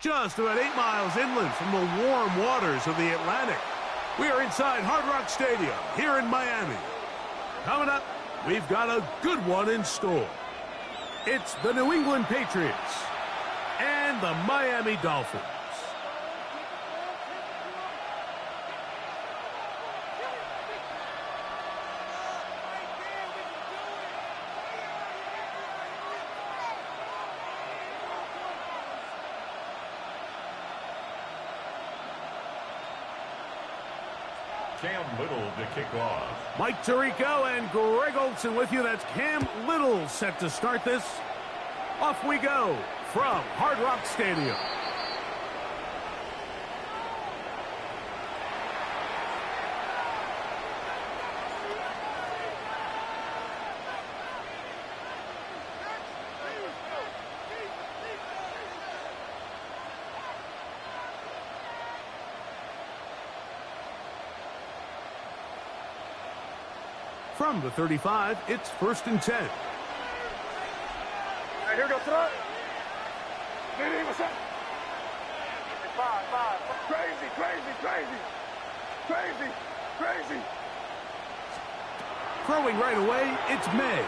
just about 8 miles inland from the warm waters of the Atlantic. We are inside Hard Rock Stadium here in Miami. Coming up, we've got a good one in store. It's the New England Patriots and the Miami Dolphins. Cam Little to kick off. Mike Tirico and Greg Olson with you. That's Cam Little set to start this. Off we go from Hard Rock Stadium. From the 35, it's 1st and 10. All right, here we go, throw. What's up? Five. Crazy. Throwing right away, it's May.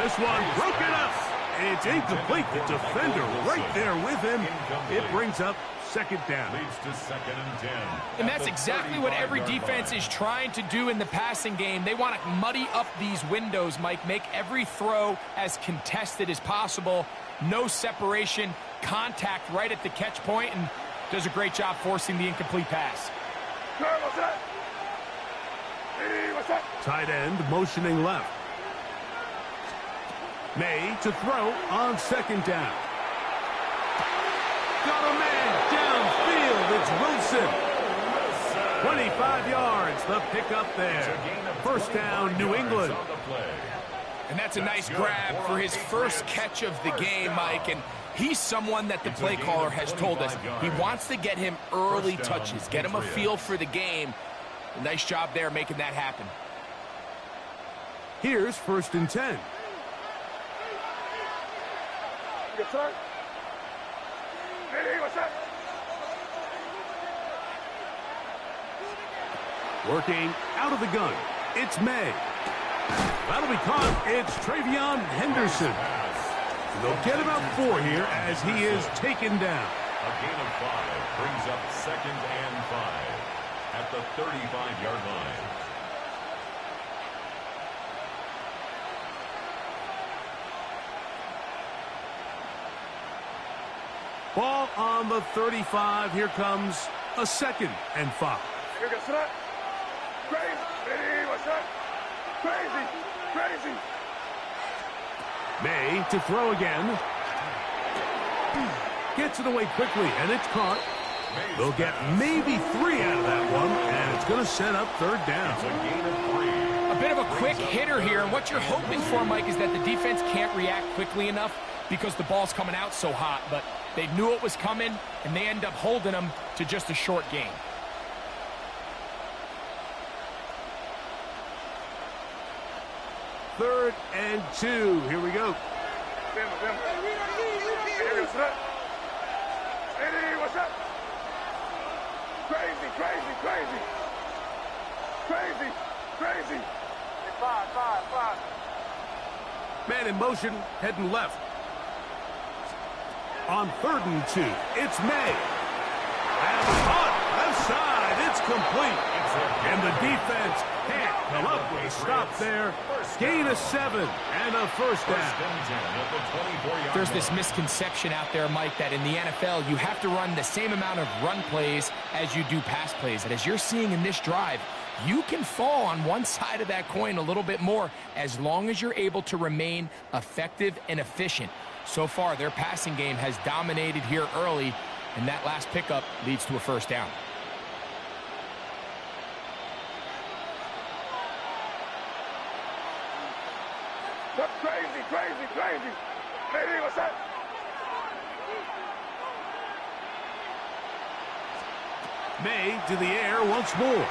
This one broken up. It's incomplete. The defender right there with him. It brings up 2nd down. Leads to 2nd and 10. And that's exactly what every defense is trying to do in the passing game. They want to muddy up these windows, Mike. Make every throw as contested as possible. No separation, contact right at the catch point, and does a great job forcing the incomplete pass. What's up? Tight end motioning left. May to throw on 2nd down. Got a man downfield. It's Wilson. 25 yards. The pickup there. 1st down, New England. And that's a nice grab for his first catch of the game, Mike. And he's someone that the play caller has told us he wants to get him early touches, get him a feel for the game. A nice job there making that happen. Here's 1st and 10. Good start. Hey, what's up? Working out of the gun. It's May. That'll be caught. It's Travion Henderson. They'll get about 4 here as he is taken down. A gain of 5 brings up 2nd and 5 at the 35-yard line. Ball on the 35. Here comes a 2nd and 5. Here goes that. Crazy. Hey, what's up? Crazy. May to throw again. Gets it away quickly, and it's caught. They'll get maybe 3 out of that one, and it's going to set up 3rd down. It's a gain of 3. A bit of a quick hitter here, and what you're hoping for, Mike, is that the defense can't react quickly enough because the ball's coming out so hot, but they knew it was coming, and they end up holding them to just a short gain. Third and 2. Here we go. Hey, what's up? Crazy. Five. Man in motion, heading left. On 3rd and 2, it's May. And caught left side. It's complete. And the defense can't come up with a stop there. Gain of 7 and a 1st down. There's this misconception out there, Mike, that in the NFL you have to run the same amount of run plays as you do pass plays. And as you're seeing in this drive, you can fall on one side of that coin a little bit more as long as you're able to remain effective and efficient. So far, their passing game has dominated here early, and that last pickup leads to a 1st down. Crazy. Hey, what's up? May to the air once more.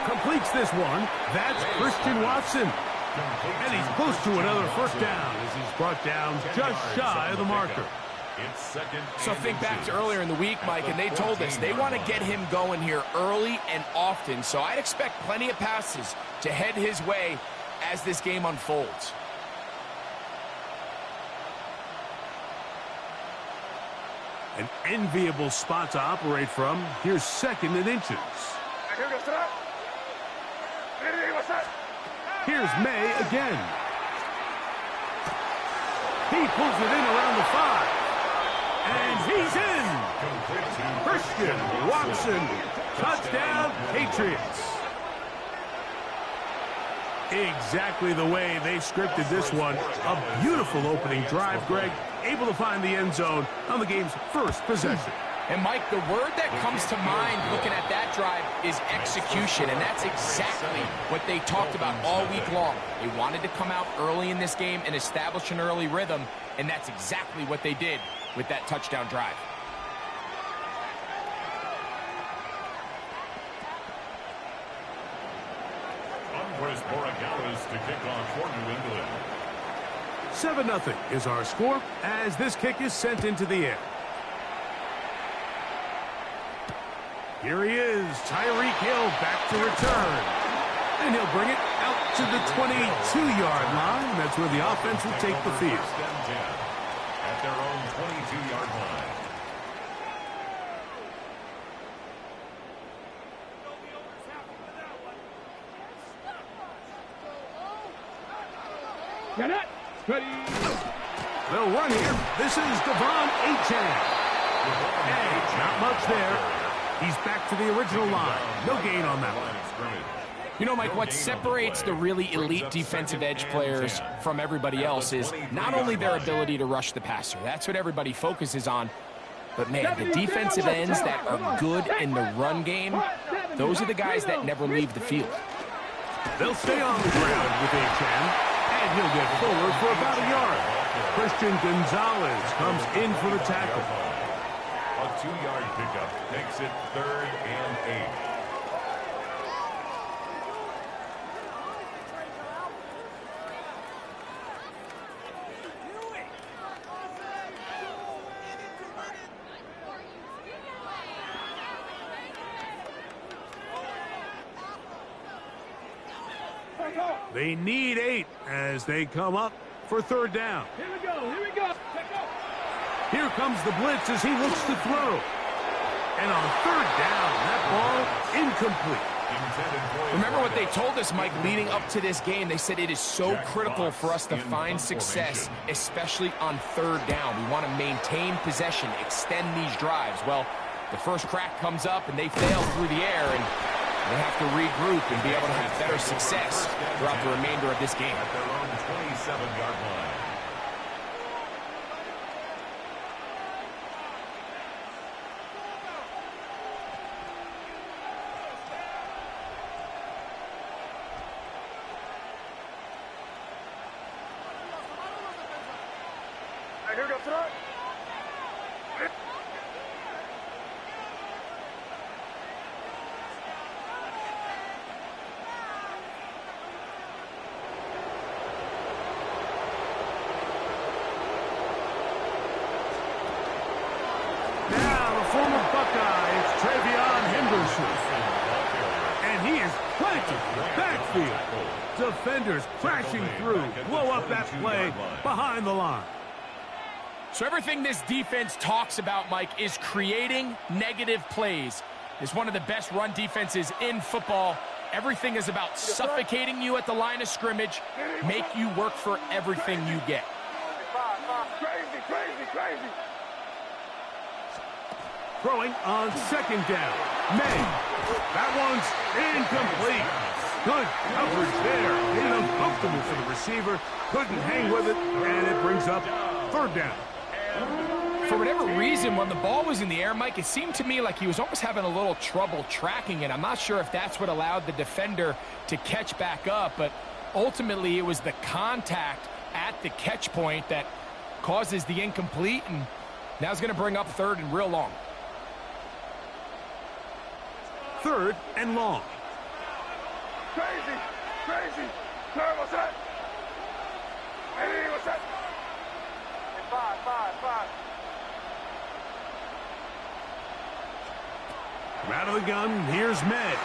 Completes this one. That's Christian Watson. And he's close to another first down as he's brought down just shy of the marker. It's second. So think back to earlier in the week, Mike, and they told us they want to get him going here early and often. So I'd expect plenty of passes to head his way as this game unfolds. An enviable spot to operate from. Here's second and inches. Here's May again. He pulls it in around the 5. And he's in. Christian Watson. Touchdown, Patriots. Exactly the way they scripted this one. A beautiful opening drive, Greg. Able to find the end zone on the game's first possession. And, Mike, the word that comes to mind looking at that drive is execution, and that's exactly what they talked about all week long. They wanted to come out early in this game and establish an early rhythm, and that's exactly what they did with that touchdown drive. Andres Borregales to kick off for New England. 7-0 is our score as this kick is sent into the air. Here he is, Tyreek Hill back to return. And he'll bring it out to the 22-yard line. That's where the offense will take the field. At their own 22-yard line. Get it! Ready! They'll run here. This is Devon Achane. Hey, not much there. He's back to the original line. No gain on that one. You know, Mike, what separates the really elite defensive edge players from everybody else is not only their ability to rush the passer. That's what everybody focuses on. But, man, the defensive ends that are good in the run game, those are the guys that never leave the field. They'll stay on the ground with Achane, and he'll get forward for about a yard. Christian Gonzalez comes in for the tackle. A 2-yard pickup makes it 3rd and 8. They need 8 as they come up for 3rd down. Here we go, here we go. Here comes the blitz as he looks to throw. And on 3rd down, that ball incomplete. Remember what they told us, Mike, leading up to this game. They said it is so critical for us to find success, especially on 3rd down. We want to maintain possession, extend these drives. Well, the first crack comes up, and they fail through the air, and they have to regroup and be able to have better success throughout the remainder of this game. At their own 27-yard line. Defenders crashing through, blow up that play behind the line. So everything this defense talks about, Mike, is creating negative plays. It's one of the best run defenses in football. Everything is about suffocating you at the line of scrimmage, make you work for everything you get. Crazy, crazy, crazy. Throwing on 2nd down. May. That one's incomplete. Good coverage there. Made it uncomfortable for the receiver. Couldn't hang with it, and it brings up 3rd down. For whatever reason, when the ball was in the air, Mike, it seemed to me like he was almost having a little trouble tracking it. I'm not sure if that's what allowed the defender to catch back up, but ultimately it was the contact at the catch point that causes the incomplete, and now it's going to bring up 3rd and real long. 3rd and long. Crazy, crazy. Turn, what's that? Ready, what's up? Five. Out of the gun, here's Med.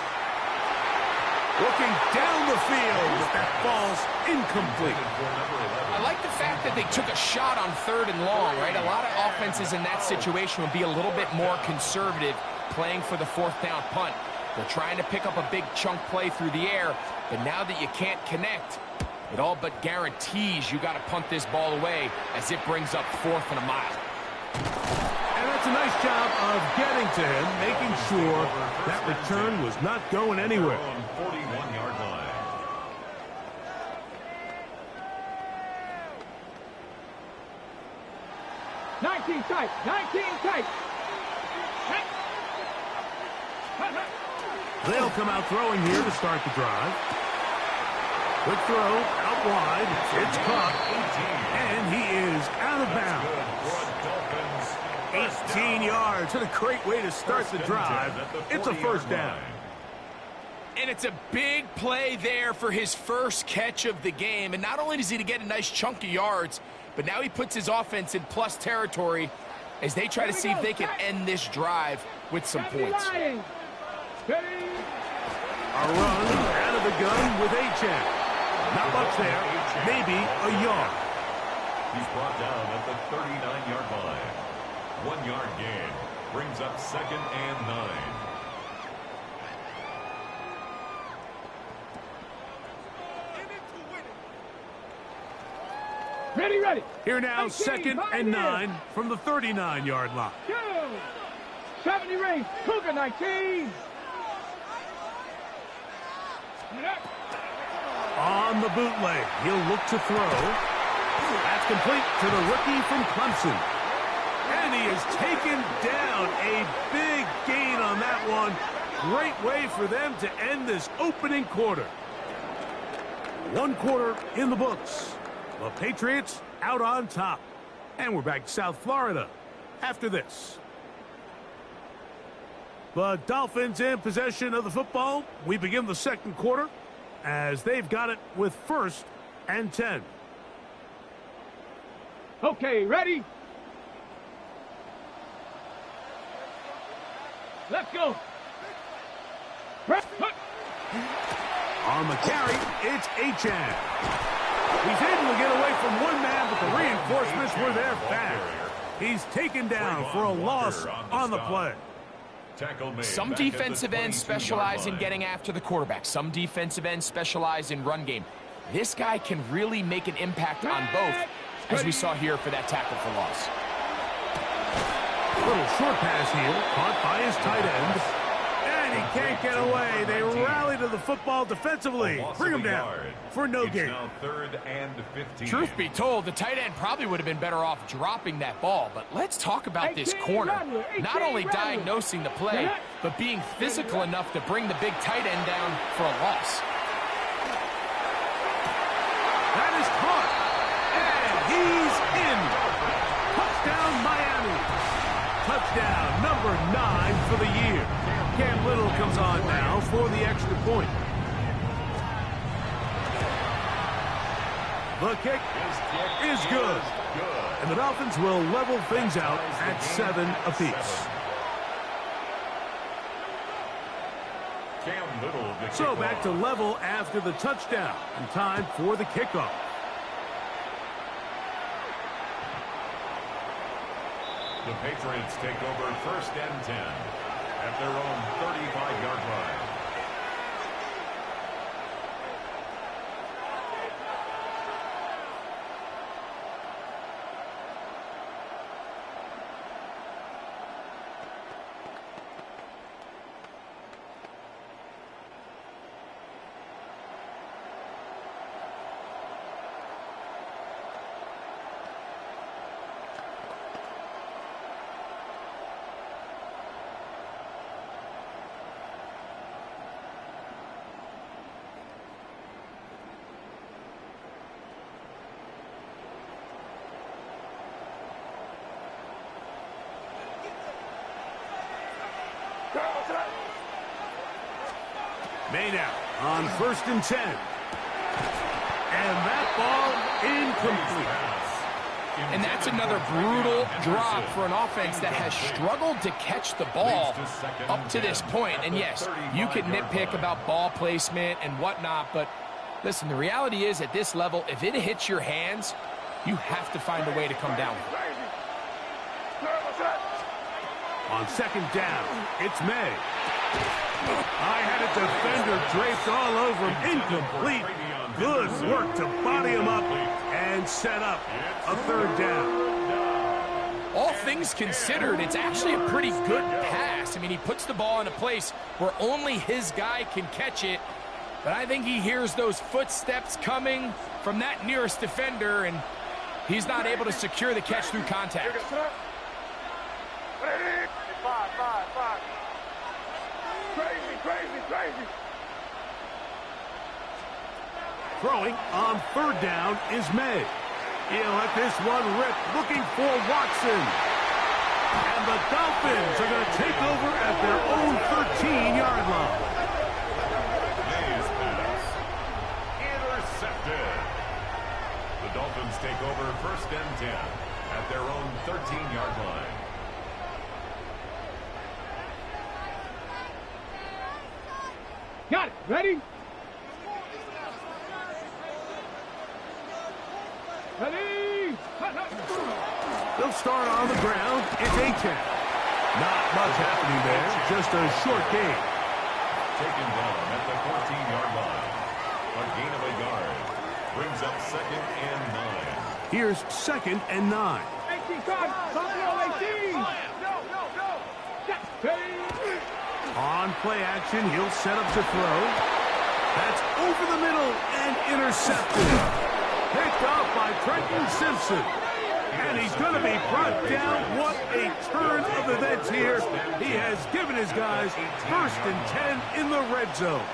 Looking down the field, but that ball's incomplete. I like the fact that they took a shot on 3rd and long, right? A lot of offenses in that situation would be a little bit more conservative playing for the 4th down punt. They're trying to pick up a big chunk play through the air, but now that you can't connect, it all but guarantees you got to punt this ball away as it brings up 4th and a mile. And that's a nice job of getting to him, making sure that return was not going anywhere. 41-yard line. Nineteen tight. They'll come out throwing here to start the drive. Quick throw, out wide, it's caught, and he is out of bounds. 18 yards, and a great way to start the drive. It's a first down. And it's a big play there for his first catch of the game. And not only does he get a nice chunk of yards, but now he puts his offense in plus territory as they try to see if they can end this drive with some points. A run out of the gun with Achane. Not much there, maybe a yard. He's brought down at the 39-yard line. 1 yard gain brings up 2nd and 9. Ready. Here now, 19, 2nd and 9 from the 39-yard line. 70 range. Cougar 19. On the bootleg, he'll look to throw. That's complete to the rookie from Clemson. And he is taken down. A big gain on that one. Great way for them to end this opening quarter. 1 quarter in the books. The Patriots out on top. And we're back to South Florida after this. The Dolphins in possession of the football. We begin the 2nd quarter as they've got it with 1st and 10. Okay, ready? Let's go. On the carry, it's Achane. He's able to get away from one man, but the reinforcements were there fast. He's taken down for a loss on the play. Some defensive ends specialize in getting after the quarterback. Some defensive ends specialize in run game. This guy can really make an impact on both, as we saw here for that tackle for loss. Little short pass here, caught by his tight end. And he can't get away. They rally to the football defensively. Bring him down for no gain. Now 3rd and 15. Truth be told, the tight end probably would have been better off dropping that ball. But let's talk about this corner. Not only diagnosing the play, but being physical enough to bring the big tight end down for a loss. That is caught. And he's in. Touchdown, Miami. Touchdown number 9 for the year. Cam Little comes on now for the extra point. The kick is good. And the Dolphins will level things out at 7 apiece. So back to level after the touchdown. And time for the kickoff. The Patriots take over 1st and 10 at their own 35-yard line. May now on 1st and 10. And that ball incomplete. And that's another brutal drop for an offense that has struggled to catch the ball up to this point. And yes, you can nitpick about ball placement and whatnot, but listen, the reality is at this level, if it hits your hands, you have to find a way to come down with it. On second down, it's May. I had a defender draped all over him. Incomplete. Good work to body him up and set up a third down. All things considered, it's actually a pretty good pass. I mean, he puts the ball in a place where only his guy can catch it. But I think he hears those footsteps coming from that nearest defender, and he's not able to secure the catch through contact. Crazy. Throwing on third down is May. He'll let this one rip, looking for Watson. And the Dolphins are going to take over at their own 13-yard line. May's pass intercepted. The Dolphins take over first and 10 at their own 13-yard line. Got it. Ready? Ready? They'll start on the ground. It's A-10. Not much happening there. Just a short gain. Taken down at the 14-yard line. A gain of a yard. Brings up second and 9. Here's second and 9. 18 times. Something 18. No. On play action, he'll set up to throw. That's over the middle and intercepted. Picked off by Trenton Simpson. And he's going to be brought down. What a turn of events here. He has given his guys first and 10 in the red zone.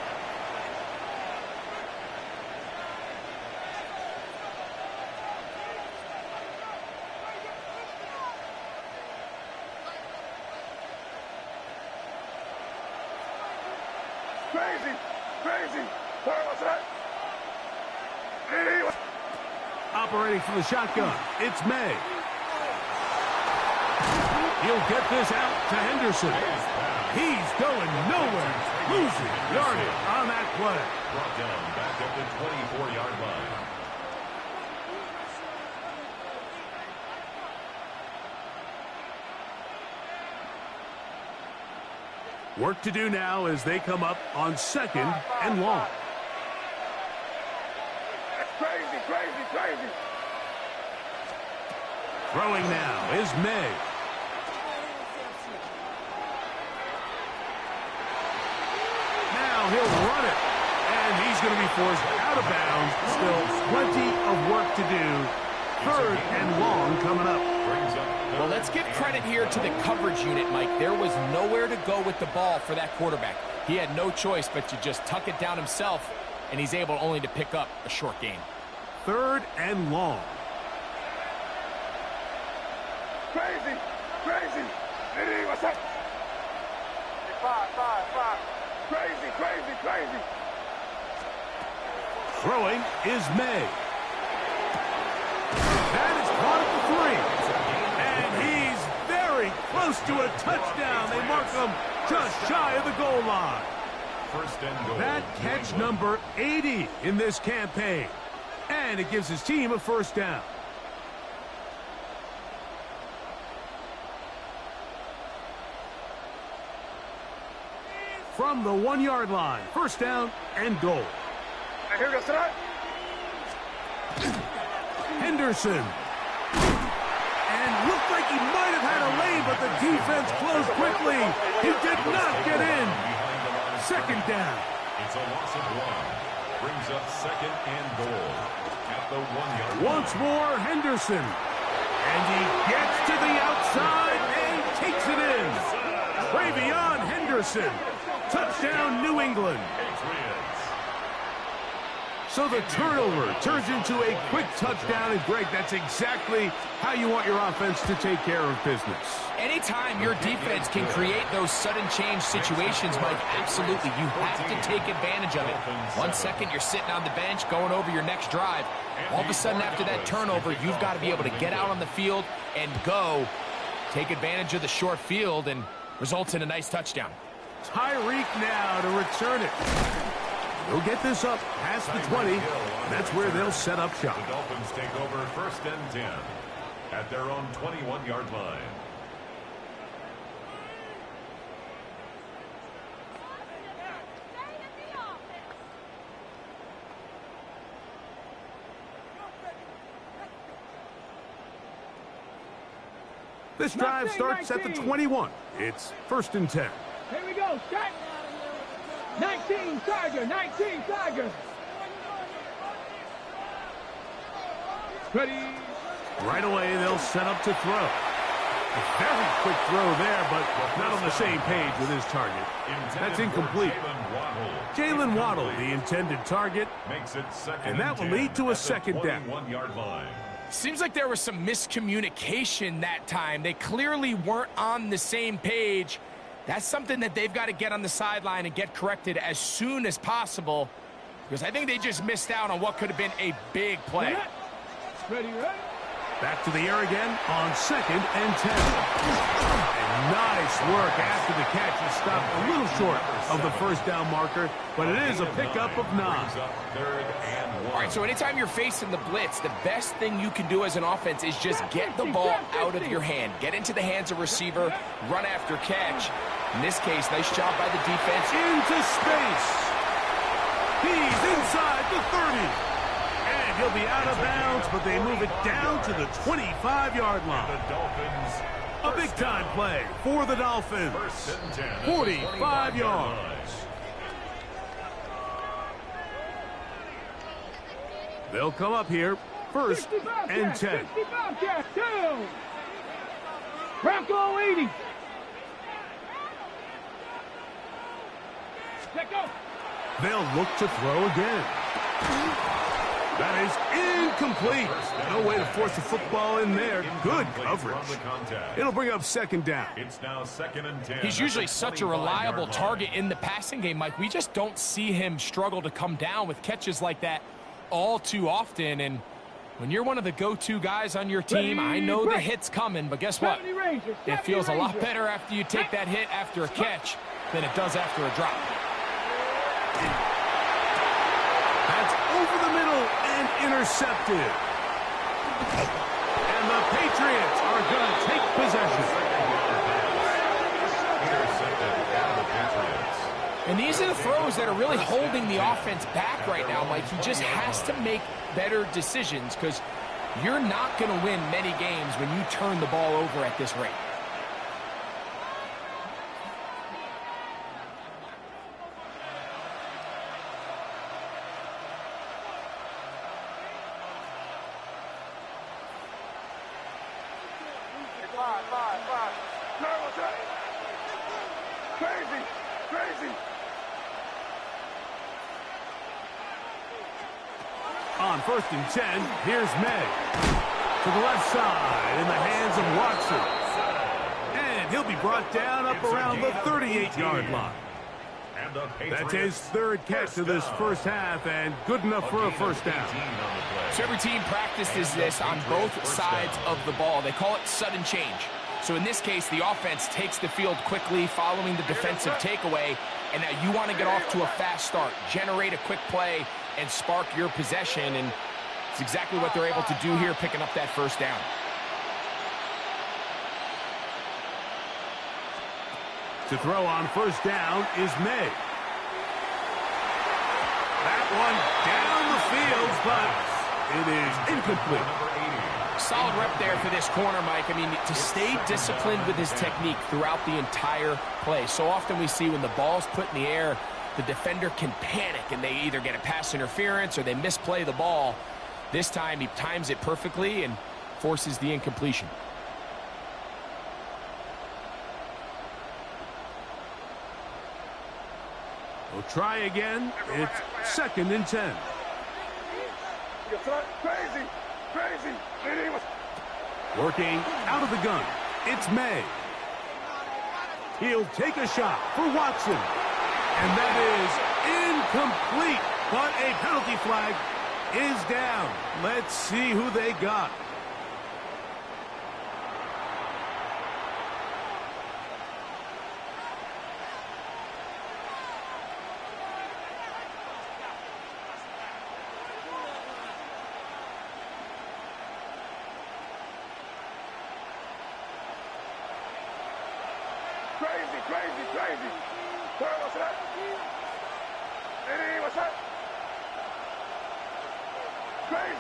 Crazy. What's that? Operating from the shotgun, it's May. He'll get this out to Henderson. He's going nowhere. Losing yardage on that play. Brought down back at the 24-yard line. Work to do now as they come up on second and long. Crazy. Throwing now is May. Now he'll run it. And he's going to be forced out of bounds. Still plenty of work to do. Third and long coming up. Well, let's give credit here to the coverage unit, Mike. There was nowhere to go with the ball for that quarterback. He had no choice but to just tuck it down himself, and he's able only to pick up a short gain. Third and long. Crazy. Hey, what's up? Five. Crazy. Throwing is May. That is caught at the 3. And he's very close to a touchdown. They mark him just shy of the goal line. First and goal. That catch number 80 in this campaign. And it gives his team a first down. From the 1-yard line, first down and goal. Here we go, tonight. Henderson. And looked like he might have had a lane, but the defense closed quickly. He did not get in. Second down. It's a loss of 1. Brings up second and goal at the 1-yard line. Once more, Henderson. And he gets to the outside and takes it in. Travion Henderson. Touchdown, New England. So the turnover turns into a quick touchdown, and Greg, that's exactly how you want your offense to take care of business. Anytime your defense can create those sudden change situations, Mike, absolutely, you have to take advantage of it. 1 second, you're sitting on the bench, going over your next drive. All of a sudden, after that turnover, you've got to be able to get out on the field and go. Take advantage of the short field and results in a nice touchdown. Tyreek now to return it. They'll get this up past the 20. That's where they'll set up shop. The Dolphins take over 1st and 10 at their own 21-yard line. This drive starts at the 21. It's 1st and 10. Here we go, start. 19 Tiger, 19 Tiger. Ready. Right away, they'll set up to throw. A very quick throw there, but not on the same page with his target. That's incomplete. Jalen Waddle, the intended target, makes it 2nd and that will lead to a 2nd down. 21-yard line. Seems like there was some miscommunication that time. They clearly weren't on the same page. That's something that they've got to get on the sideline and get corrected as soon as possible, because I think they just missed out on what could have been a big play. Ready, ready. Back to the air again on 2nd and 10. And nice work after the catch. He stopped a little short of the 1st down marker, but it is a pickup of 9. Third and 1. All right, so anytime you're facing the blitz, the best thing you can do as an offense is just get the ball out of your hand. Get into the hands of receiver, run after catch. In this case, nice job by the defense. Into space. He's inside the 30. And he'll be out of bounds, but they move it down to the 25-yard line. The Dolphins. A big-time play for the Dolphins. 1st and 10. 45 yards. They'll come up here, 1st and 10. 65 catch, 2. Bronco 80. Let go. They'll look to throw again. That is incomplete. No way to force the football in there. Good coverage. It'll bring up 2nd down. It's now 2nd and 10. He's usually such a reliable target in the passing game, Mike. We just don't see him struggle to come down with catches like that all too often. And when you're one of the go-to guys on your team, I know the hit's coming, but guess what? It feels a lot better after you take that hit after a catch than it does after a drop. That's over the middle and intercepted. And the Patriots are going to take possession. And these are the throws that are really holding the offense back right now, Mike. He just has to make better decisions, because you're not going to win many games when you turn the ball over at this rate. Crazy, crazy. On 1st and 10, here's May. To the left side in the hands of Watson. And he'll be brought down up around the 38-yard line. That's his 3rd catch of this 1st half, and good enough for a 1st down. So every team practices this on both sides of the ball. They call it sudden change. So in this case, the offense takes the field quickly following the defensive takeaway, and now you want to get off to a fast start, generate a quick play, and spark your possession, and it's exactly what they're able to do here, picking up that 1st down. To throw on 1st down is May. That one down the field, but it is incomplete. Solid rep there for this corner, Mike. I mean, to stay disciplined with his technique throughout the entire play. So often we see when the ball's put in the air, the defender can panic, and they either get a pass interference or they misplay the ball. This time, he times it perfectly and forces the incompletion. We'll try again. It's 2nd and 10. Crazy. Crazy. Working out of the gun. It's May. He'll take a shot for Watson. And that is incomplete. But a penalty flag is down. Let's see who they got. Crazy. What's that? What's that? Crazy.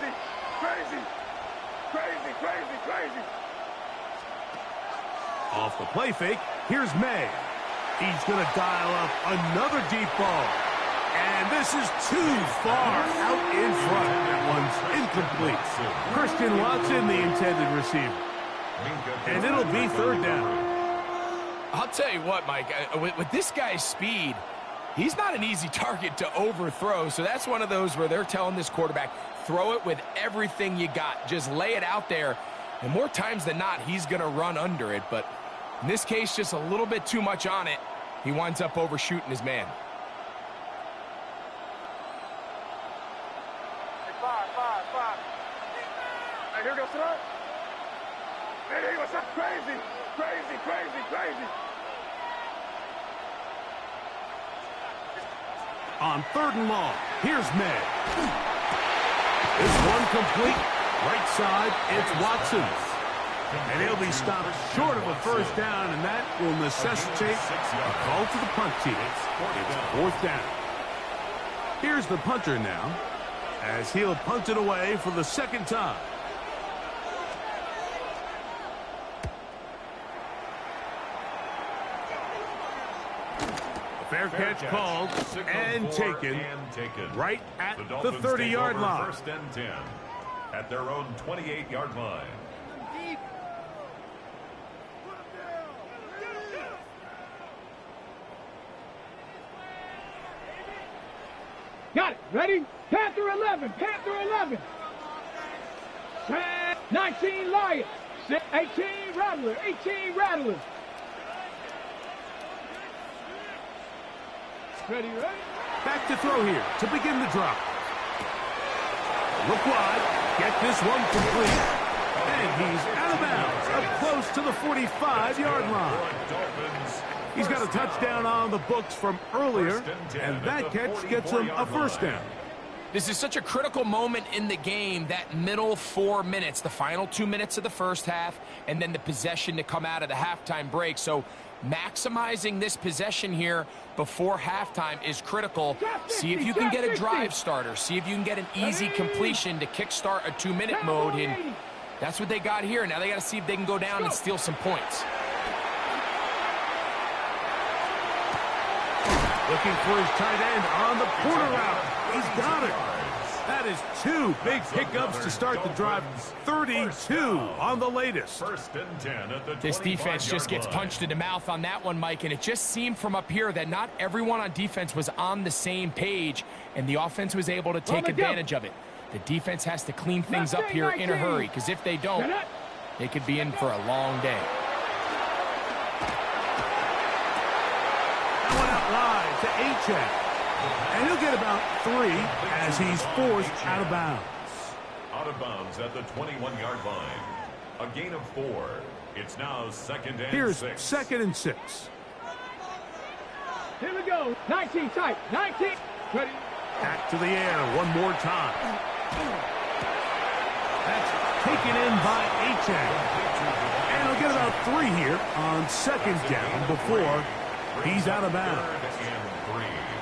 Off the play fake, here's May. He's going to dial up another deep ball. And this is too far out in front. That one's incomplete. Christian Watson, the intended receiver. And it'll be third down. I'll tell you what, Mike, with this guy's speed, he's not an easy target to overthrow. So that's one of those where they're telling this quarterback, throw it with everything you got. Just lay it out there. And more times than not, he's going to run under it. But in this case, just a little bit too much on it. He winds up overshooting his man. Five. Hey, here goes tonight. Hey, what's up? Crazy. On third and long, here's May. This one complete. Right side, it's Watson. And he'll be stopped short of a first down, and that will necessitate a call to the punt team. It's fourth down. Here's the punter now, as he'll punt it away for the second time. Fair catch called and taken right at the 30-yard line. First and 10 at their own 28-yard line. Got it. Ready? Panther 11. 19 Lions. 18 Rattlers. Ready? Back to throw here to begin the drop. Look wide. Get this one complete. And he's out of bounds, up close to the 45-yard line. He's got a touchdown on the books from earlier, and that catch gets him a first down. This is such a critical moment in the game, that middle 4 minutes, the final 2 minutes of the first half, and then the possession to come out of the halftime break. So maximizing this possession here before halftime is critical. See if you can get a drive starter. See if you can get an easy completion to kickstart a 2-minute mode. And that's what they got here. Now they got to see if they can go down and steal some points. Looking for his tight end on the corner route. He's got it. That is 2 big pickups to start the drive. 32 on the latest. First and 10 at the This defense just gets punched in the mouth on that one, Mike, and it just seemed from up here that not everyone on defense was on the same page, and the offense was able to take advantage of it. The defense has to clean things up here in a hurry, because if they don't, they could be in for a long day. That one out wide to Achek. And he'll get about 3 as he's forced out of bounds. Out of bounds at the 21-yard line. A gain of 4. It's now second and 6. Here's second and 6. Here we go. 19 tight. 19. Ready. Back to the air one more time. That's taken in by Achek. And he'll get about 3 here on second down before he's out of bounds.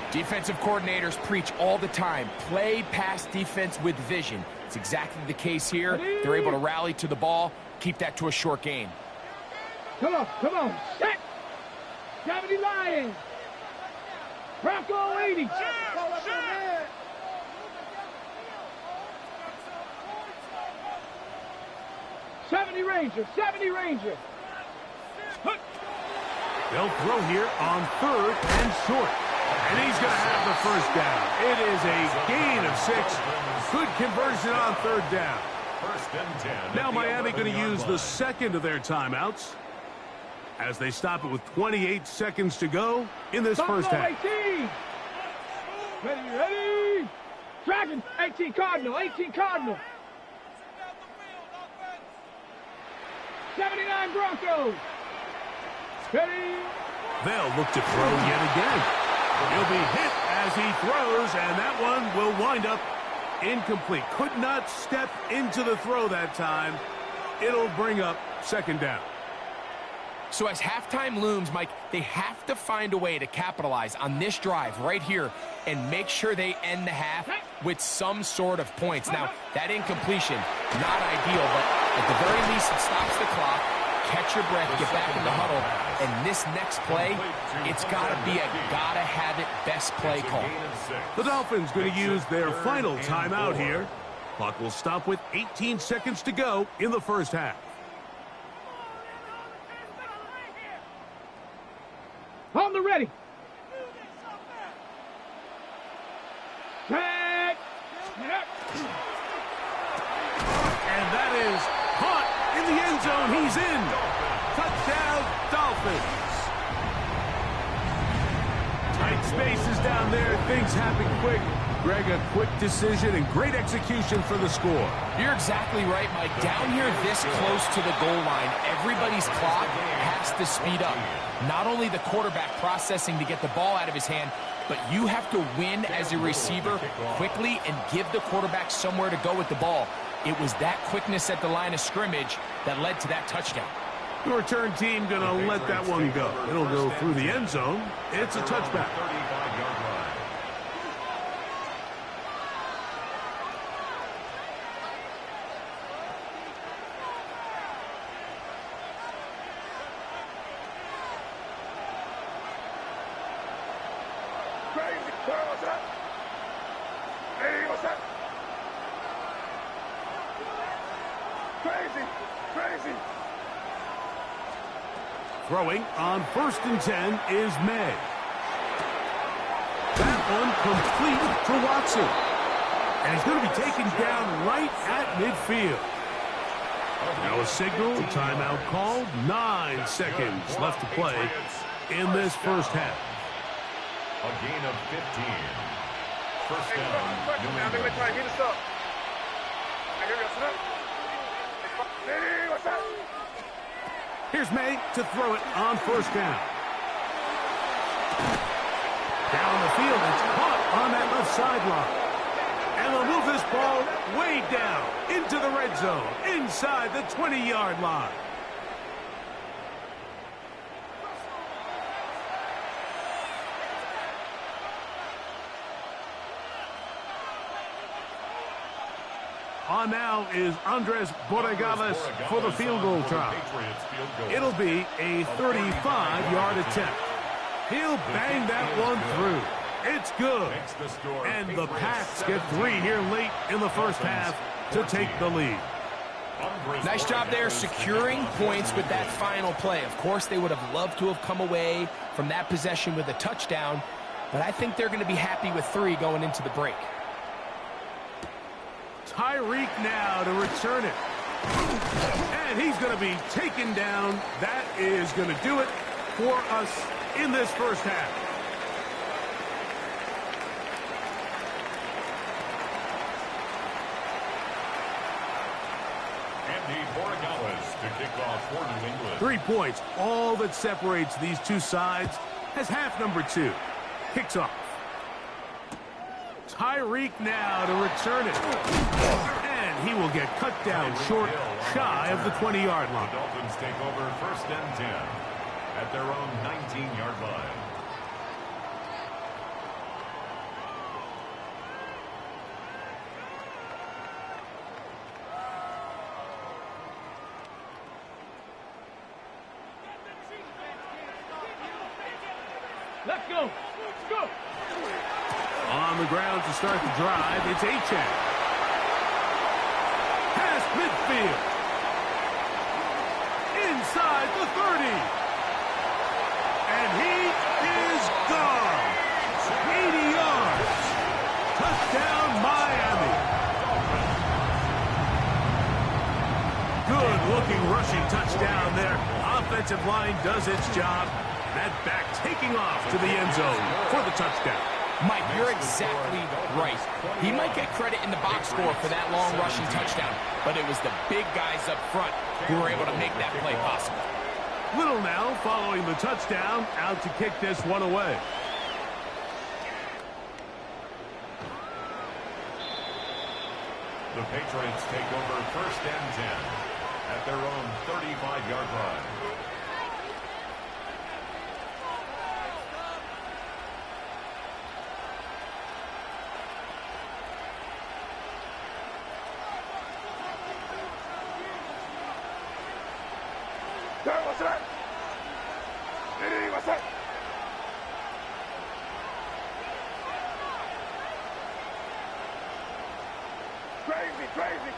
Defensive coordinators preach all the time, play pass defense with vision. It's exactly the case here. They're able to rally to the ball, keep that to a short gain. Come on. Set. 70 Lions. Bronco 80. 70 Ranger. They'll throw here on third and short. And he's going to have the first down. It is a gain of 6. Good conversion on third down. First and 10. Now Miami going to use the second of their timeouts as they stop it with 28 seconds to go in this first half. 18. Ready. Dragon, 18 Cardinal, 18 Cardinal. 79 Broncos. Ready. They'll look to throw yet again. He'll be hit as he throws, and that one will wind up incomplete. Could not step into the throw that time. It'll bring up second down. So as halftime looms, Mike, they have to find a way to capitalize on this drive right here and make sure they end the half with some sort of points. Now, that incompletion, not ideal, but at the very least, it stops the clock. Catch your breath, get back in the huddle, and this next play, it's got to be a gotta-have-it best play call. The Dolphins going to use their final timeout here. Clock will stop with 18 seconds to go in the first half. On the ready. Set. And that is caught in the end zone. He's in. Touchdown, Dolphins. Tight spaces down there. Things happen quick. Greg, a quick decision and great execution for the score. You're exactly right, Mike. Down here this close to the goal line, everybody's clock has to speed up. Not only the quarterback processing to get the ball out of his hand, but you have to win as a receiver quickly and give the quarterback somewhere to go with the ball. It was that quickness at the line of scrimmage that led to that touchdown. The return team going to let that one go. It'll go through the end zone. It's a touchback. Crazy. What's up? Hey, what's up? Crazy. Throwing on 1st and 10 is May. That one complete to Watson. And he's going to be taken down right at midfield. Now a signal, timeout called. 9 seconds left to play in this first half. A gain of 15. First Hey, down, New now they're going to try England. to get us up. Hey, what's up? Hey, what's up? Here's May to throw it on 1st down. Down the field, it's caught on that left sideline. And they'll move this ball way down into the red zone, inside the 20-yard line. On now is Andres Borregales for the field goal try. It'll be a 35-yard attempt. He'll bang that one through. It's good. And the Pats get 3 here late in the first half to take the lead. Nice job there securing points with that final play. Of course, they would have loved to have come away from that possession with a touchdown, but I think they're going to be happy with 3 going into the break. Tyreek now to return it. And he's going to be taken down. That is going to do it for us in this first half. Andy Borregales to kick off for New England. 3 points, all that separates these two sides, as half number 2 kicks off. Tyreek now to return it. And he will get cut down short, shy of the 20-yard line. The Dolphins take over 1st and 10 at their own 19-yard line. Let's go. Let's go. On the ground to start the drive, it's Achane. Past midfield. Inside the 30. And he is gone. rushing touchdown there. Offensive line does its job. That back taking off to the end zone for the touchdown. Mike, you're exactly right. He might get credit in the box score for that long rushing touchdown, but it was the big guys up front who were able to make that play possible. Little now following the touchdown, out to kick this one away. The Patriots take over 1st and 10 at their own 35-yard line.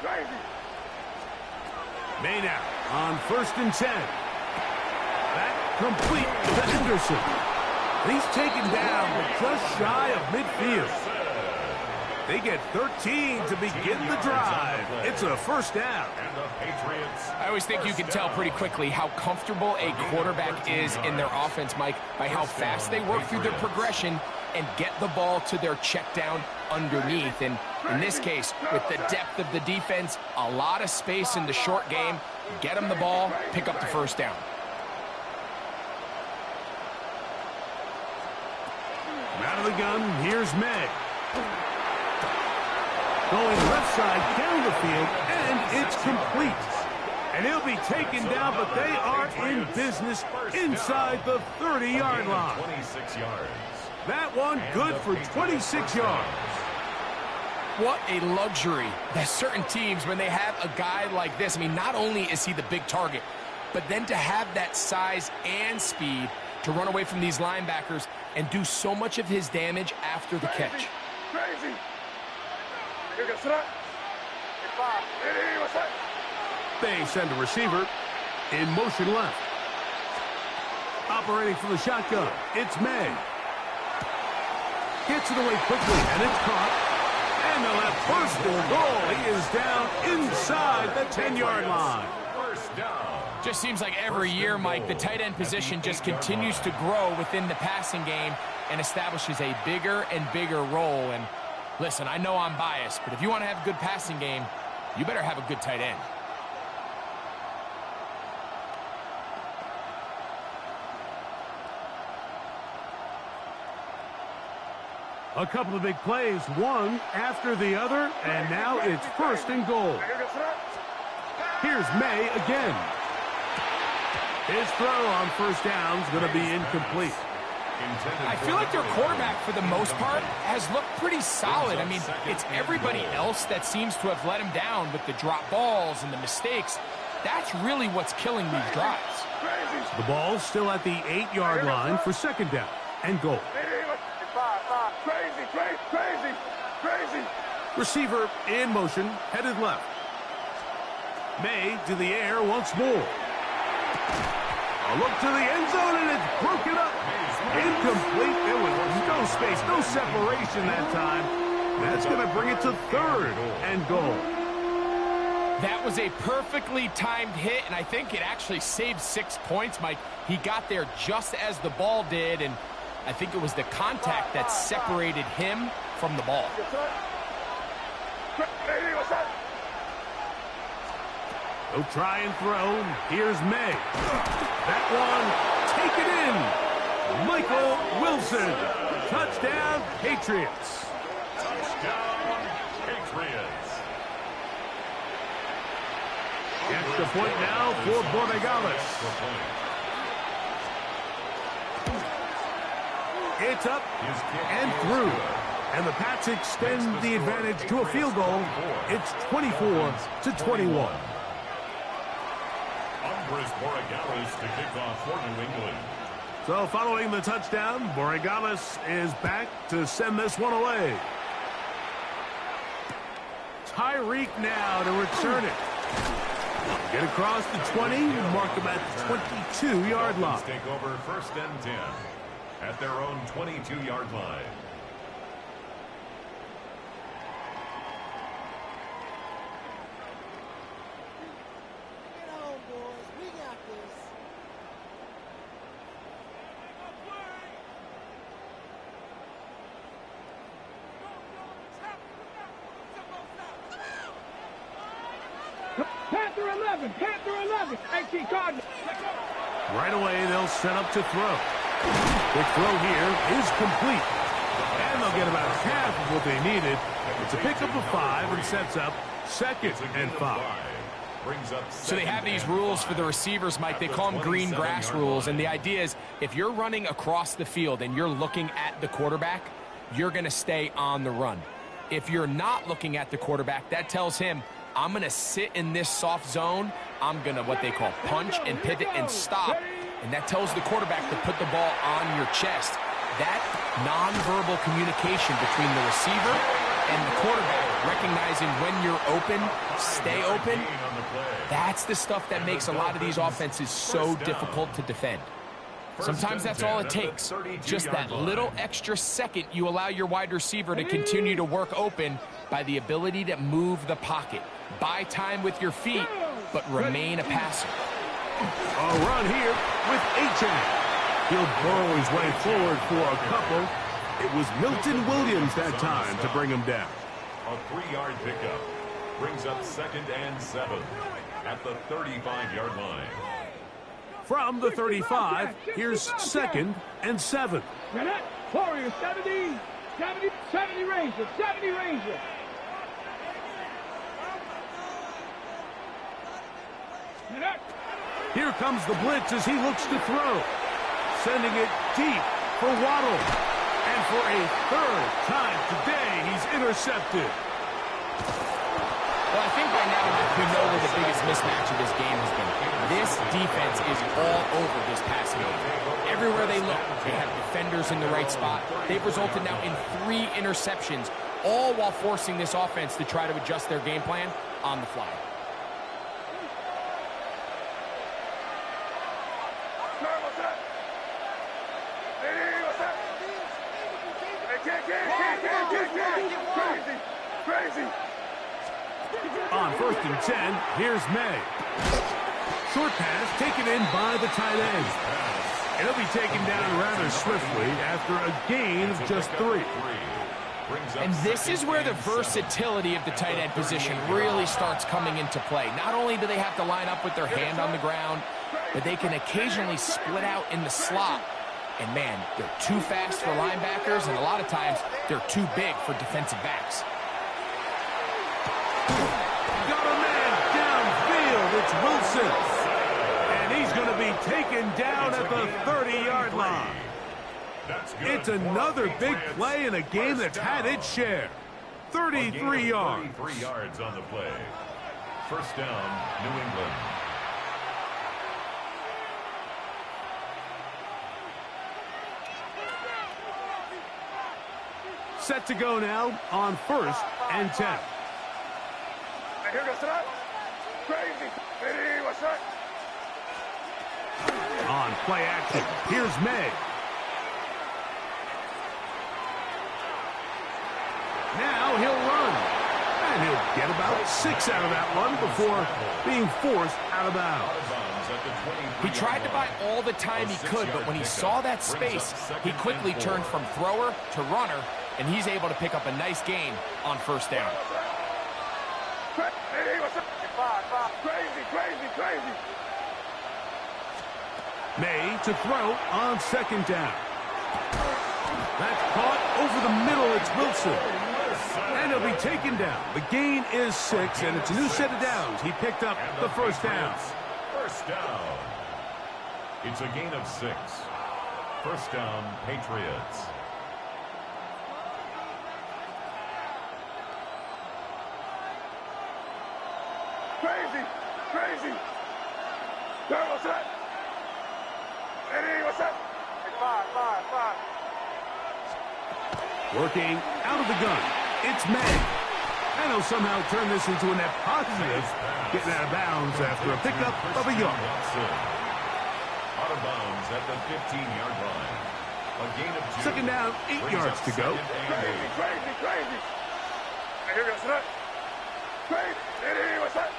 Crazy. May now on 1st and 10. That complete to Henderson. He's taken down just shy of midfield. They get 13 to begin the drive. It's a 1st down. And the Patriots. I always think you can tell pretty quickly how comfortable a quarterback is in their offense, Mike, by how fast they work through their progression and get the ball to their check down underneath. And in this case, with the depth of the defense, a lot of space in the short game, get them the ball, pick up the 1st down. Out of the gun, here's May. Going left side down the field, and it's complete. And he'll be taken down, but they are in business inside the 30-yard line. 26 yards. That one good for 26 yards. What a luxury that certain teams, when they have a guy like this, I mean, not only is he the big target, but then to have that size and speed to run away from these linebackers and do so much of his damage after the catch. Crazy. They send a receiver in motion left. Operating from the shotgun, it's May. Gets it away quickly, and it's caught. And they'll have 1st and goal. He is down inside the 10-yard line. 1st down. Just seems like every year, Mike, the tight end position just continues to grow within the passing game and establishes a bigger and bigger role. And listen, I know I'm biased, but if you want to have a good passing game, you better have a good tight end. A couple of big plays, one after the other, and now it's 1st and goal. Here's May again. His throw on 1st down is going to be incomplete. I feel like their quarterback, for the most part, has looked pretty solid. I mean, it's everybody else that seems to have let him down with the drop balls and the mistakes. That's really what's killing these drives. The ball's still at the 8-yard line for 2nd down and goal. Crazy. Receiver in motion, headed left. May to the air once more. A look to the end zone, and it's broken up. Incomplete. There was no space, no separation that time. That's going to bring it to 3rd and goal. That was a perfectly timed hit, and I think it actually saved 6 points, Mike. He got there just as the ball did, and I think it was the contact that separated him from the ball. He'll try and throw. Here's May. That one, take it in. Michael Wilson. Touchdown, Patriots. Touchdown, Patriots. Extra point now for Borregales. It's up and through. And the Pats extend the advantage to a field goal. It's 24-21. Andres Borregales to kick off for New England. So following the touchdown, Borregales is back to send this one away. Tyreek now to return it. Get across the 20, mark him at the 22-yard line. Take over 1st and 10 at their own 22-yard line. 11. Panther 11. 19 Cardinals. Right away, they'll set up to throw. The throw here is complete. And they'll get about half of what they needed. It's a pickup of 5 and sets up 2nd and 5. So they have these rules for the receivers, Mike. They call them green grass rules. And the idea is if you're running across the field and you're looking at the quarterback, you're going to stay on the run. If you're not looking at the quarterback, that tells him, I'm going to sit in this soft zone. I'm going to what they call punch and pivot and stop. And that tells the quarterback to put the ball on your chest. That nonverbal communication between the receiver and the quarterback, recognizing when you're open, stay open, that's the stuff that makes a lot of these offenses so difficult to defend. Sometimes that's all it takes. Just that little extra second you allow your wide receiver to continue to work open by the ability to move the pocket. Buy time with your feet, but remain a passer. A run here with Achane. He'll burrow his way forward for a couple. It was Milton Williams that time to bring him down. A 3-yard pickup brings up 2nd and 7 at the 35-yard line. From the 35, here's 2nd and 7. Warriors 70 Rangers, 70 Rangers. Here comes the blitz as he looks to throw. Sending it deep for Waddle. And for a 3rd time today, he's intercepted. Well, I think by now we know where the biggest mismatch of this game has been. This defense is all over this passing game. Everywhere they look, they have defenders in the right spot. They've resulted now in 3 interceptions, all while forcing this offense to try to adjust their game plan on the fly. Crazy. On 1st and 10, here's May. Short pass taken in by the tight end. It'll be taken down rather swiftly after a gain of just 3. And this is where the versatility of the tight end position really starts coming into play. Not only do they have to line up with their hand on the ground, but they can occasionally split out in the slot. And man, they're too fast for linebackers, and a lot of times they're too big for defensive backs. Got a man downfield. It's Wilson. And he's going to be taken down at the 30-yard line. It's another big play in a game that's had its share. 33 yards. 33 yards on the play. 1st down, New England. Set to go now on 1st and 10. And here goes that. Crazy. Hey, what's that? On play action, here's May. Now he'll run. And he'll get about 6 out of that one before being forced out of bounds. He tried to buy all the time he could, but when he saw that space, he quickly turned from thrower to runner, and he's able to pick up a nice gain on 1st down. Hey, what's up? Crazy. May to throw on 2nd down. That's caught over the middle. It's Wilson. And he'll be taken down. The gain is 6, and it's a new set of downs. He picked up the 1st down. 1st down. It's a gain of 6. 1st down, Patriots. Crazy. There, what's that? Eddie, what's that? 5. Working out of the gun. It's May. And he'll somehow turn this into a net positive, getting out of bounds after a pickup of a yard. Out of bounds at the 15-yard line. A gain of 2. 2nd down, 8 yards to go. Crazy. And here goes that. Crazy. Eddie, what's that?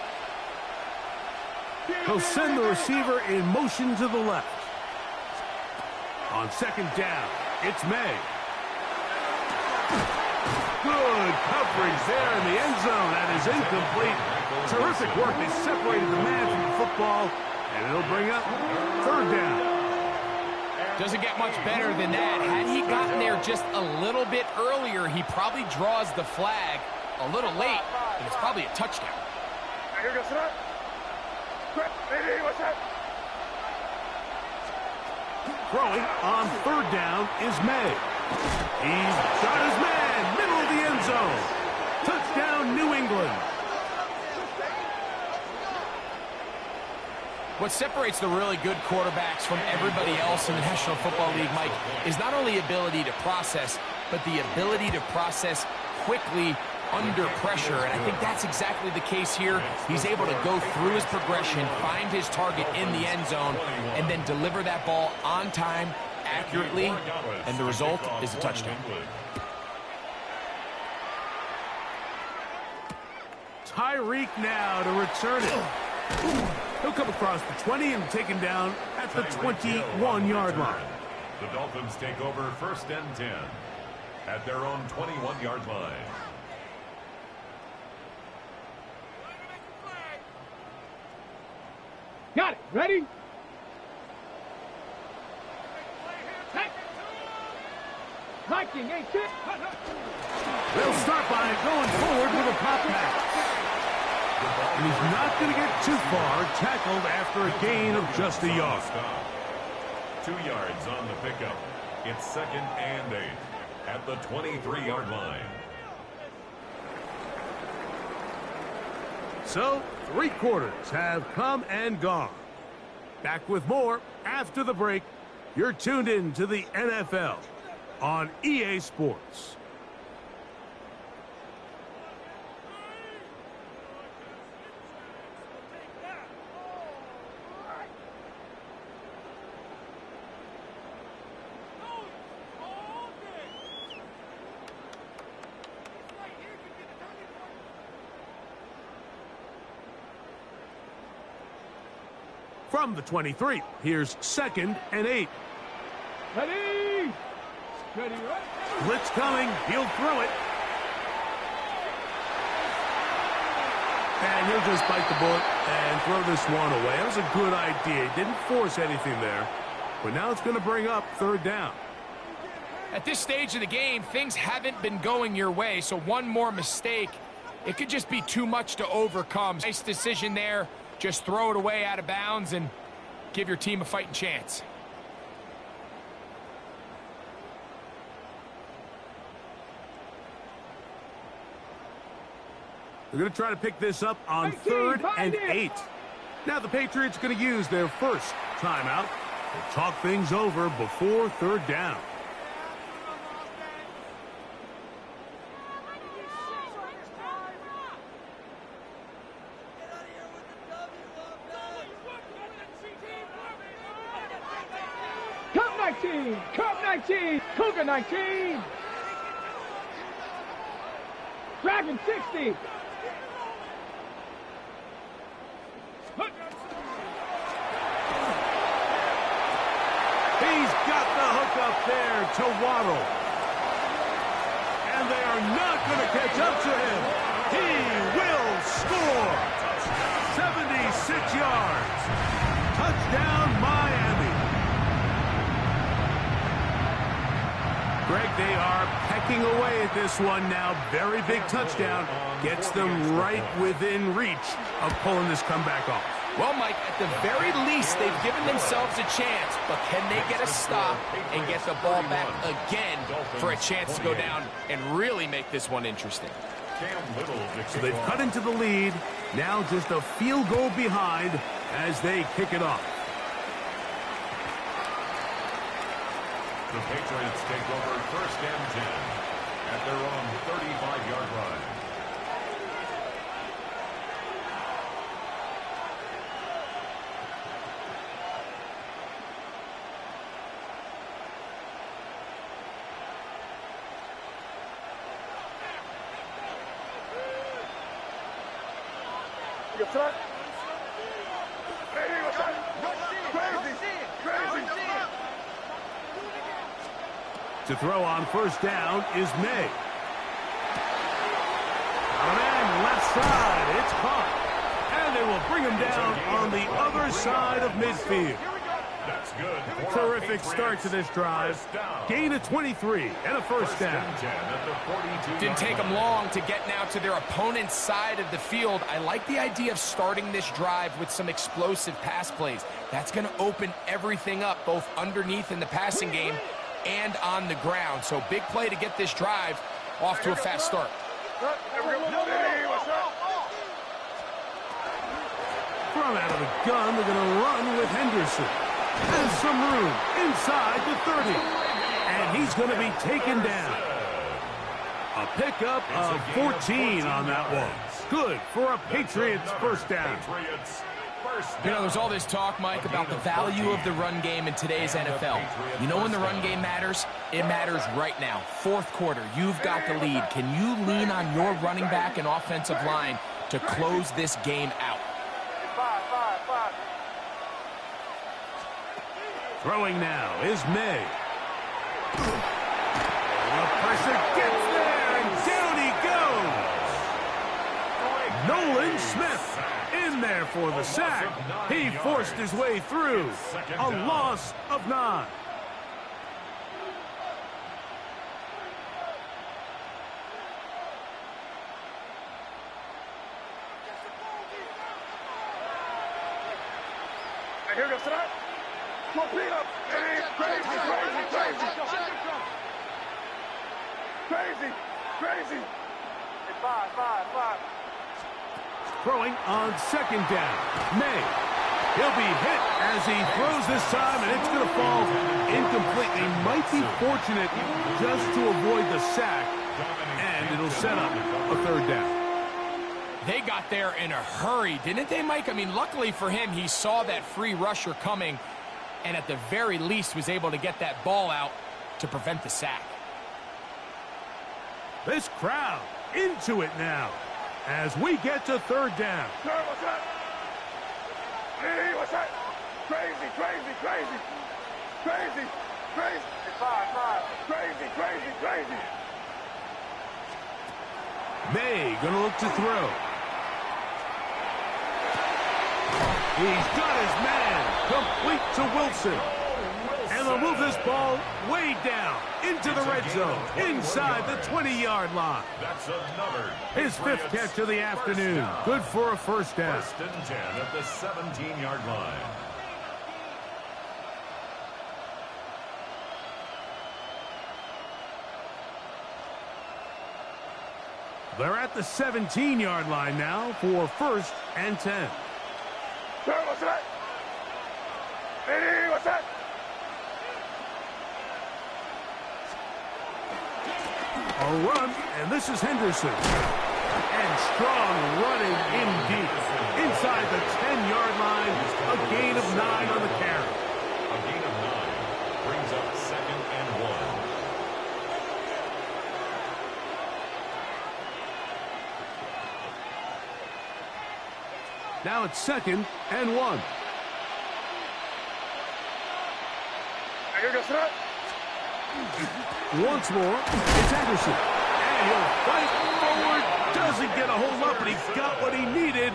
He'll send the receiver in motion to the left. On 2nd down, it's May. Good coverage there in the end zone. That is incomplete. Terrific work. They separated the man from the football, and it'll bring up third down. Doesn't get much better than that. Had he gotten there just a little bit earlier, he probably draws the flag a little late, and it's probably a touchdown. Throwing on third down is May. He's got his man, middle of the end zone. Touchdown, New England. What separates the really good quarterbacks from everybody else in the National Football League, Mike, is not only ability to process, but the ability to process quickly under pressure, and I think that's exactly the case here. He's able to go through his progression, find his target in the end zone, and then deliver that ball on time, accurately, and the result is a touchdown. Tyreek now to return it. He'll come across the 20 and taken down at the 21-yard line. The Dolphins take over 1st and 10 at their own 21-yard line. Got it. Ready? Hiking, 8-6. They'll start by going forward with a pop pass. And he's not going to get too far, tackled after a gain of just a yard. 2 yards on the pickup. It's 2nd and 8 at the 23-yard line. So, 3 quarters have come and gone. Back with more after the break. You're tuned in to the NFL on EA Sports. From the 23, here's 2nd and 8. Ready? Ready, right? Blitz coming. He'll throw it. And he'll just bite the bullet and throw this one away. That was a good idea. He didn't force anything there. But now it's going to bring up 3rd down. At this stage of the game, things haven't been going your way, so one more mistake, it could just be too much to overcome. Nice decision there. Just throw it away out of bounds and give your team a fighting chance. They're going to try to pick this up on 3rd and 8. Now the Patriots going to use their first timeout to talk things over before 3rd down. Cub 19, Cougar 19. Dragon 60. He's got the hook up there to Waddle. And they are not going to catch up to him. He will score. 76 yards. Touchdown, Miami. Greg, they are pecking away at this one now. Very big touchdown. Gets them right within reach of pulling this comeback off. Well, Mike, at the very least, they've given themselves a chance, but can they get a stop and get the ball back again for a chance to go down and really make this one interesting? So they've cut into the lead. Now just a field goal behind as they kick it off. The Patriots take over 1st and 10 at their own 35-yard line. To throw on 1st down is May. And left side, it's caught. And they will bring him down on the other side of midfield. That's good. Terrific start to this drive. Gain of 23 and a first down. Didn't take them long to get now to their opponent's side of the field. I like the idea of starting this drive with some explosive pass plays. That's going to open everything up, both underneath in the passing game and on the ground. So big play to get this drive off to a fast start. From out of the gun, they're going to run with Henderson. Has some room inside the 30. And he's going to be taken down. A pickup of 14 on that one. Good for a Patriots first down. You know, there's all this talk, Mike, about the value of the run game in today's NFL. You know when the run game matters? It matters right now. Fourth quarter, you've got the lead. Can you lean on your running back and offensive line to close this game out? Throwing now is May. The pressure gets there, and down he goes. Nolan Smith in there for the sack. He forced his way through. A loss of 9. Here goes tonight. Torpedo! Crazy! Five. Throwing on second down. May. He'll be hit as he throws this time, and it's going to fall incomplete. He might be fortunate just to avoid the sack, and it'll set up a third down. They got there in a hurry, didn't they, Mike? I mean, luckily for him, he saw that free rusher coming, and at the very least was able to get that ball out to prevent the sack. This crowd into it now as we get to third down. Sir, what's that? Hey, what's that? Crazy. Five. Crazy. May gonna look to throw. He's got his man complete to Wilson. And they'll move this ball way down into the red zone, inside the 20-yard line. That's another. His 5th catch of the afternoon. Good for a first down. First and 10 at the 17-yard line. They're at the 17-yard line now for first and 10. Sir, what's that? Hey, what's that? A run, and this is Henderson. And strong running indeed. Inside the 10-yard line, a gain of 9 on the carry. A gain of 9 brings up second and 1. Now it's second and 1. Here goes that. Once more, it's Anderson. And he'll fight forward. Doesn't get a hold up, but he got what he needed.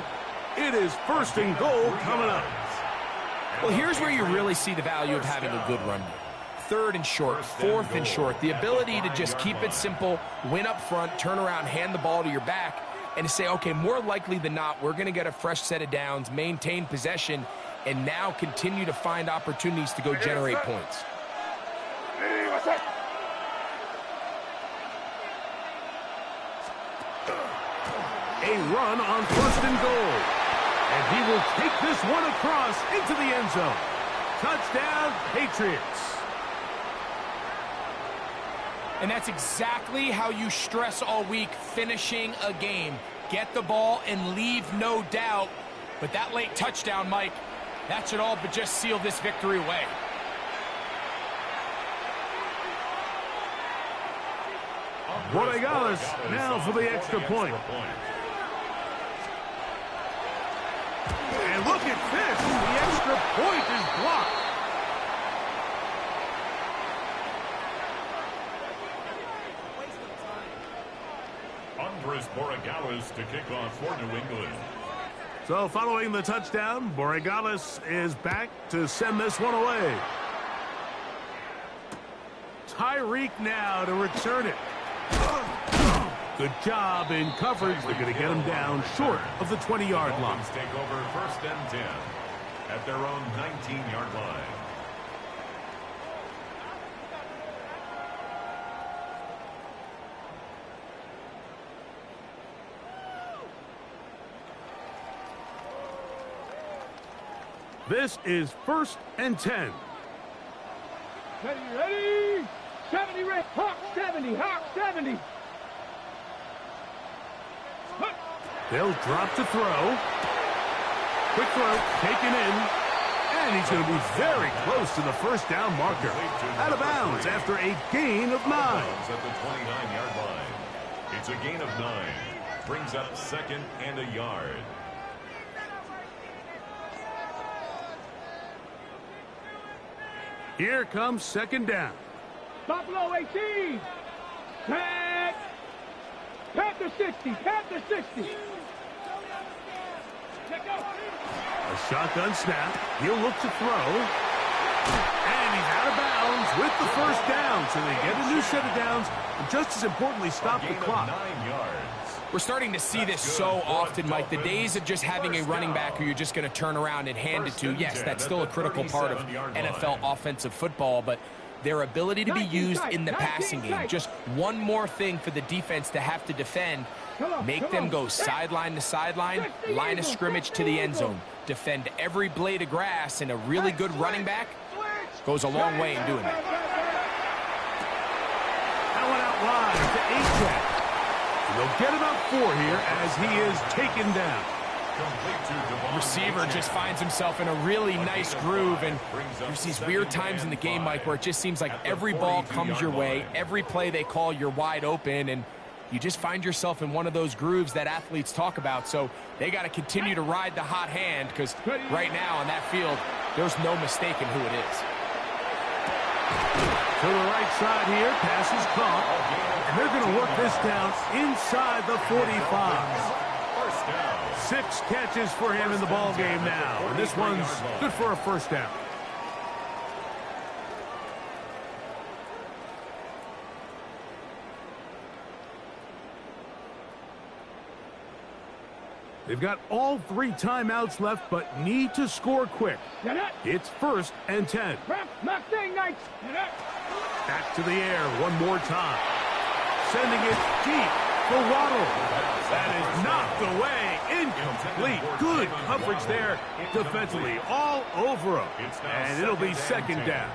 It is first and goal coming up. Well, here's where you really see the value of having a good run game. Third and short, fourth and short. The ability to just keep it simple, win up front, turn around, hand the ball to your back, and to say, okay, more likely than not, we're going to get a fresh set of downs, maintain possession, and now continue to find opportunities to go generate points. Hey, what's that? A run on first and goal. And he will take this one across into the end zone. Touchdown, Patriots. And that's exactly how you stress all week, finishing a game. Get the ball and leave no doubt. But that late touchdown, Mike, that should all but just seal this victory away. Borregales now for the extra point. And look at this. The extra point is blocked. Andres Borregales to kick off for New England. So following the touchdown, Borregales is back to send this one away. Tyreek now to return it. Good job in coverage. They're going to get him down short of the 20-yard line. Take over 1st and 10 at their own 19-yard line. This is 1st and 10. Ready? 70 red. Hawk 70. Hawk 70. They'll drop to throw. Quick throw, taken in. And he's going to be very close to the 1st down marker. Out of bounds after a gain of 9. At the 29-yard line. It's a gain of 9. Brings up 2nd and a yard. Here comes 2nd down. Buffalo 18. Tag. Panther 60. Panther 60. A shotgun snap. He'll look to throw. And he's out of bounds with the 1st down. So they get a new set of downs. And just as importantly, stop the clock. 9 yards. We're starting to see this so often, Mike. The days of just having a running back who you're just going to turn around and hand it to, yes, that's still a critical part of NFL offensive football, but their ability to be used in the passing game, just one more thing for the defense to have to defend, make them go sideline to sideline, line of scrimmage to the end zone, defend every blade of grass, and a really good running back goes a long way in doing that. That one out wide to 8-jack. They'll get about 4 here as he is taken down. Receiver just finds himself in a really nice groove, and there's these weird times in the game, Mike, where it just seems like every ball comes your way, every play they call, you're wide open, and you just find yourself in one of those grooves that athletes talk about. So they got to continue to ride the hot hand, because right now on that field, there's no mistaking who it is. To the right side here, pass is caught. And they're going to work this down inside the 45. 6 catches for him in the ball game now. And this one's good for a 1st down. They've got all 3 timeouts left, but need to score quick. It's 1st and 10. Back to the air one more time. Sending it deep for Waddle. That is knocked away. Incomplete. Good coverage there defensively. All over him. And it'll be 2nd down.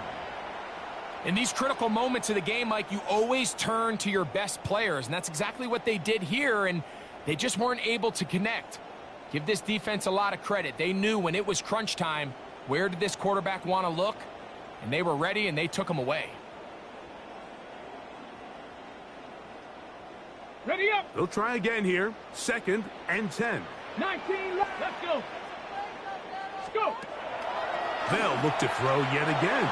In these critical moments of the game, Mike, you always turn to your best players, and that's exactly what they did here, and they just weren't able to connect. Give this defense a lot of credit. They knew when it was crunch time, where did this quarterback want to look? And they were ready, and they took him away. Ready up. They'll try again here. 2nd and 10. 19 left. Let's go. Let's go. They'll look to throw yet again.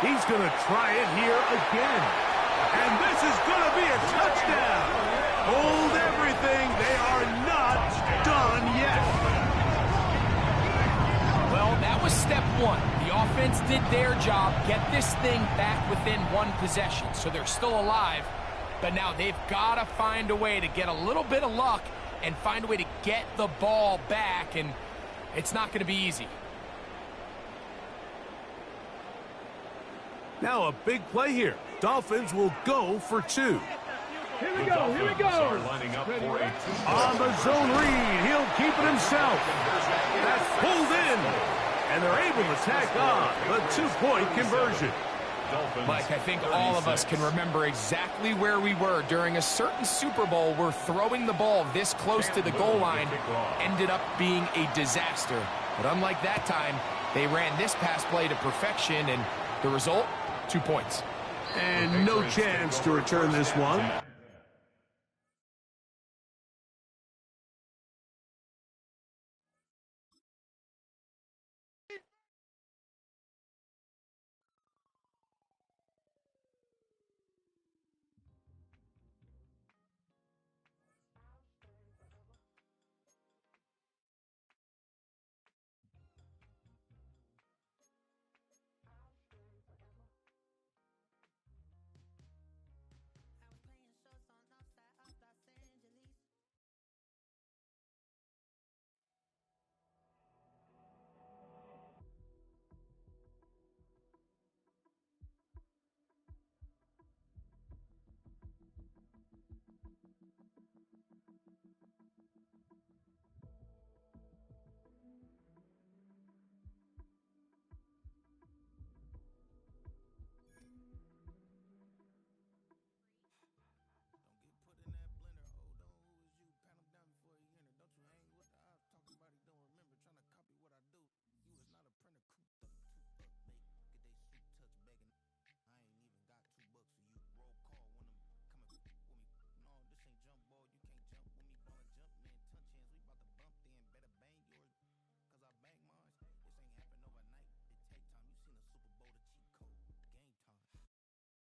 He's going to try it here again. And this is going to be a touchdown. Hold everything. They are not done yet. Well, that was step 1. The offense did their job. Get this thing back within 1 possession. So they're still alive. But now they've got to find a way to get a little bit of luck and find a way to get the ball back. And it's not going to be easy. Now a big play here. Dolphins will go for 2. Here we go. Here we go. On the zone read. He'll keep it himself. That's pulled in. And they're able to tack on the 2-point conversion. Mike, I think all of us can remember exactly where we were during a certain Super Bowl where throwing the ball this close to the goal line ended up being a disaster. But unlike that time, they ran this pass play to perfection, and the result, 2 points. And no chance to return this one.